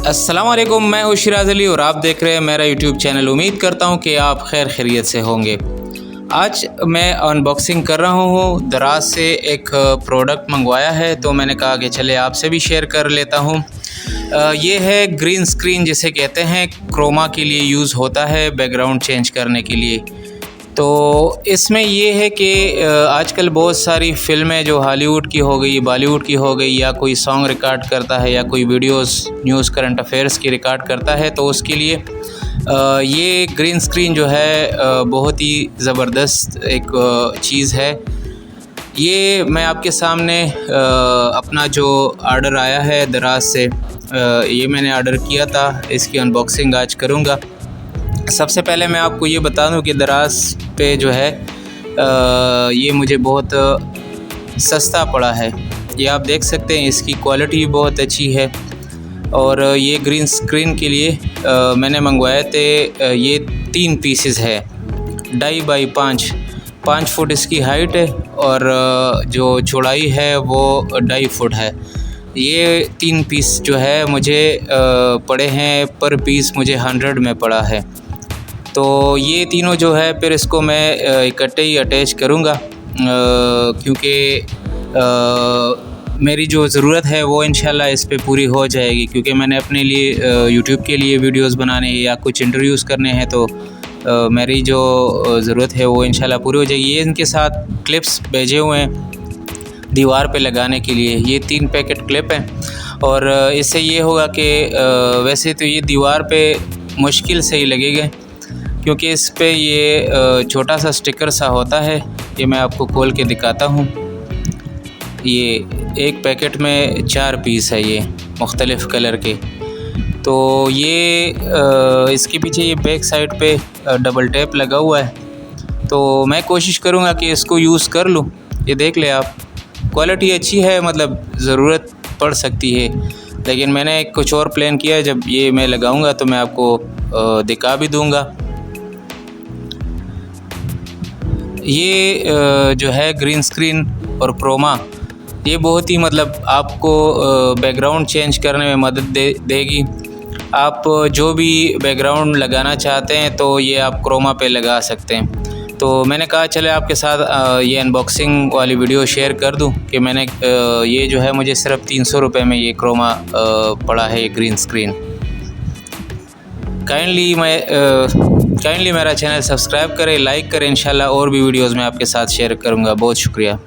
अस्सलाम वालेकुम, मैं हूँ शिराज अली और आप देख रहे हैं मेरा यूट्यूब चैनल। उम्मीद करता हूँ कि आप खैरियत से होंगे। आज मैं अनबॉक्सिंग कर रहा हूँ। दराज से एक प्रोडक्ट मंगवाया है तो मैंने कहा कि चले आपसे भी शेयर कर लेता हूँ। ये है ग्रीन स्क्रीन जिसे कहते हैं, क्रोमा के लिए यूज़ होता है, बैकग्राउंड चेंज करने के लिए। तो इसमें ये है कि आजकल बहुत सारी फ़िल्में जो हॉलीवुड की हो गई, बॉलीवुड की हो गई, या कोई सॉन्ग रिकॉर्ड करता है या कोई वीडियोस न्यूज़ करंट अफेयर्स की रिकॉर्ड करता है, तो उसके लिए ये ग्रीन स्क्रीन जो है बहुत ही ज़बरदस्त एक चीज़ है। ये मैं आपके सामने अपना जो ऑर्डर आया है दराज से, ये मैंने ऑर्डर किया था, इसकी अनबॉक्सिंग आज करूँगा। सबसे पहले मैं आपको ये बता दूं कि दराज पे जो है ये मुझे बहुत सस्ता पड़ा है। ये आप देख सकते हैं, इसकी क्वालिटी भी बहुत अच्छी है। और ये ग्रीन स्क्रीन के लिए मैंने मंगवाए थे, ये 3 पीसेस है, 2.5 बाई 5 फुट इसकी हाइट है और जो चौड़ाई है वो 2.5 फुट है। ये 3 पीस जो है मुझे पड़े हैं, पर पीस मुझे 100 में पड़ा है। तो ये तीनों जो है फिर इसको मैं इकट्ठे ही अटैच करूँगा, क्योंकि मेरी जो ज़रूरत है वो इंशाल्लाह इस पे पूरी हो जाएगी। क्योंकि मैंने अपने लिए यूट्यूब के लिए वीडियोस बनाने या कुछ इंटरव्यूज़ करने हैं, तो मेरी जो ज़रूरत है वो इंशाल्लाह पूरी हो जाएगी। ये इनके साथ क्लिप्स भेजे हुए हैं दीवार पे लगाने के लिए। ये 3 पैकेट क्लिप हैं और इससे ये होगा कि वैसे तो ये दीवार पे मुश्किल से ही लगेगा, क्योंकि इस पे ये छोटा सा स्टिकर सा होता है। ये मैं आपको खोल के दिखाता हूँ। ये एक पैकेट में 4 पीस है, ये मुख्तलिफ़ कलर के। तो ये इसके पीछे ये बैक साइड पे डबल टेप लगा हुआ है। तो मैं कोशिश करूँगा कि इसको यूज़ कर लूँ। ये देख ले आप, क्वालिटी अच्छी है, मतलब ज़रूरत पड़ सकती है, लेकिन मैंने कुछ और प्लान किया है। जब ये मैं लगाऊँगा तो मैं आपको दिखा भी दूँगा। ये जो है ग्रीन स्क्रीन और क्रोमा, ये बहुत ही मतलब आपको बैकग्राउंड चेंज करने में मदद देगी। आप जो भी बैकग्राउंड लगाना चाहते हैं तो ये आप क्रोमा पे लगा सकते हैं। तो मैंने कहा चले आपके साथ ये अनबॉक्सिंग वाली वीडियो शेयर कर दूं कि मैंने ये जो है मुझे सिर्फ 300 रुपये में ये क्रोमा पड़ा है, ये ग्रीन स्क्रीन। काइंडली मेरा चैनल सब्सक्राइब करें, लाइक करें। इंशाल्लाह और भी वीडियोज़ मैं आपके साथ शेयर करूँगा। बहुत शुक्रिया।